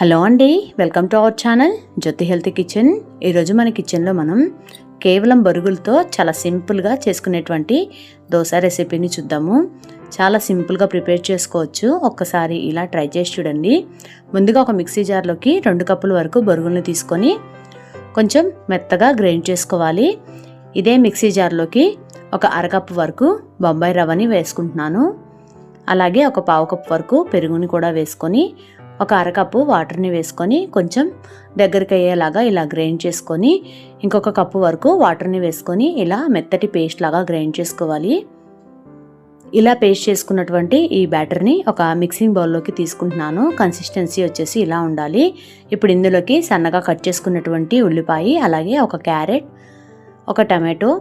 Hello అండి, welcome to our channel Jyothi healthy kitchen. ఈరోజు మన కిచెన్లో మనం కేవలం బొరుగులతో చాలా సింపుల్గా చేసుకునేటువంటి దోశ రెసిపీని చూద్దాము. చాలా సింపుల్గా ప్రిపేర్ చేసుకోవచ్చు. ఒక్కసారి ఇలా ట్రై చేసి చూడండి. ముందుగా ఒక మిక్సీ జార్లోకి 2 కప్పుల వరకు బొరుగులను తీసుకొని కొంచెం మెత్తగా గ్రైండ్ చేసుకోవాలి. ఇదే మిక్సీ జార్లోకి ఒక అరకప్పు వరకు బొంబాయి రవ్వని వేసుకుంటున్నాను. అలాగే ఒక పావు కప్పు వరకు పెరుగుని కూడా వేసుకొని ఒక అరకప్పు వాటర్ని వేసుకొని కొంచెం దగ్గరికి అయ్యేలాగా ఇలా గ్రైండ్ చేసుకొని ఇంకొక కప్పు వరకు వాటర్ని వేసుకొని ఇలా మెత్తటి పేస్ట్ లాగా గ్రైండ్ చేసుకోవాలి. ఇలా పేస్ట్ చేసుకున్నటువంటి ఈ బ్యాటర్ని ఒక మిక్సింగ్ బౌల్లోకి తీసుకుంటున్నాను. కన్సిస్టెన్సీ వచ్చేసి ఇలా ఉండాలి. ఇప్పుడు ఇందులోకి సన్నగా కట్ చేసుకున్నటువంటి ఉల్లిపాయ, అలాగే ఒక క్యారెట్, ఒక టమాటో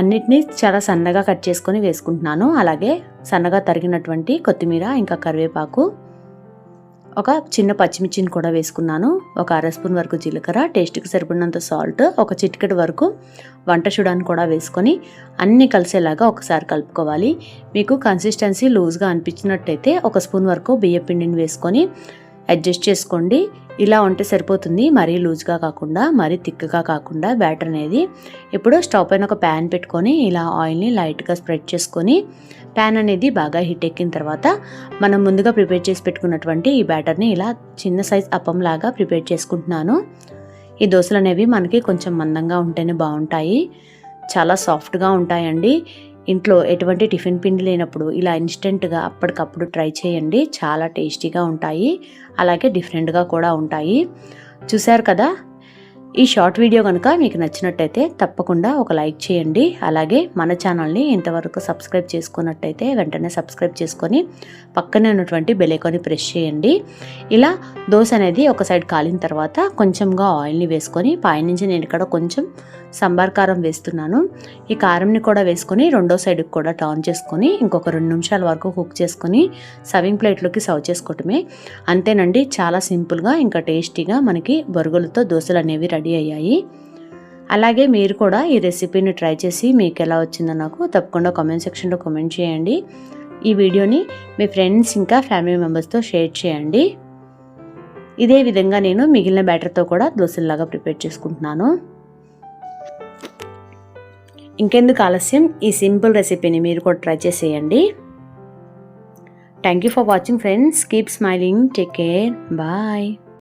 అన్నిటినీ చాలా సన్నగా కట్ చేసుకొని వేసుకుంటున్నాను. అలాగే సన్నగా తరిగినటువంటి కొత్తిమీర, ఇంకా కరివేపాకు, ఒక చిన్న పచ్చిమిర్చిని కూడా వేసుకున్నాను. ఒక అర స్పూన్ వరకు జీలకర్ర, టేస్ట్కి సరిపడినంత సాల్ట్, ఒక చిటికెడు వరకు వంట సోడాని కూడా వేసుకొని అన్నీ కలిసేలాగా ఒకసారి కలుపుకోవాలి. మీకు కన్సిస్టెన్సీ లూజ్గా అనిపించినట్టయితే ఒక స్పూన్ వరకు బియ్యం పిండిని వేసుకొని అడ్జస్ట్ చేసుకోండి. ఇలా ఉంటే సరిపోతుంది. మరీ లూజ్గా కాకుండా మరీ థిక్గా కాకుండా బ్యాటర్ అనేది. ఇప్పుడు స్టవ్ పైన ఒక ప్యాన్ పెట్టుకొని ఇలా ఆయిల్ని లైట్గా స్ప్రెడ్ చేసుకొని ప్యాన్ అనేది బాగా హీట్ ఎక్కిన తర్వాత మనం ముందుగా ప్రిపేర్ చేసి పెట్టుకున్నటువంటి ఈ బ్యాటర్ని ఇలా చిన్న సైజ్ అప్పంలాగా ప్రిపేర్ చేసుకుంటున్నాను. ఈ దోశలు అనేవి మనకి కొంచెం మందంగా ఉంటేనే బాగుంటాయి. చాలా సాఫ్ట్గా ఉంటాయండి. ఇంట్లో ఎటువంటి టిఫిన్ పిండి లేనప్పుడు ఇలా ఇన్స్టెంట్గా అప్పటికప్పుడు ట్రై చేయండి. చాలా టేస్టీగా ఉంటాయి, అలాగే డిఫరెంట్గా కూడా ఉంటాయి. చూశారు కదా, ఈ షార్ట్ వీడియో కనుక మీకు నచ్చినట్టయితే తప్పకుండా ఒక లైక్ చేయండి. అలాగే మన ఛానల్ని ఇంతవరకు సబ్స్క్రైబ్ చేసుకున్నట్టయితే వెంటనే సబ్స్క్రైబ్ చేసుకొని పక్కనే ఉన్నటువంటి బెల్ ఐకాన్ని ప్రెస్ చేయండి. ఇలా దోశ అనేది ఒక సైడ్ కాలిన తర్వాత కొంచెంగా ఆయిల్ని వేసుకొని పైనుంచి నేను ఇక్కడ కొంచెం సంబార్ కారం వేస్తున్నాను. ఈ కారంని కూడా వేసుకొని రెండో సైడ్కి కూడా టర్న్ చేసుకొని ఇంకొక 2 నిమిషాల వరకు కుక్ చేసుకొని సర్వింగ్ ప్లేట్లోకి సర్వ్ చేసుకోవటమే. అంతేనండి, చాలా సింపుల్గా ఇంకా టేస్టీగా మనకి బొరుగులతో దోశలు అనేవి రెడీ అయ్యాయి. అలాగే మీరు కూడా ఈ రెసిపీని ట్రై చేసి మీకు ఎలా వచ్చిందో నాకు తప్పకుండా కామెంట్ సెక్షన్లో కామెంట్ చేయండి. ఈ వీడియోని మీ ఫ్రెండ్స్ ఇంకా ఫ్యామిలీ మెంబర్స్తో షేర్ చేయండి. ఇదే విధంగా నేను మిగిలిన బ్యాటర్తో కూడా దోశల్లాగా ప్రిపేర్ చేసుకుంటున్నాను. ఇంకెందుకు ఆలస్యం, ఈ సింపుల్ రెసిపీని మీరు కూడా ట్రై చేసేయండి. Thank you for watching friends. Keep smiling. Take care. Bye.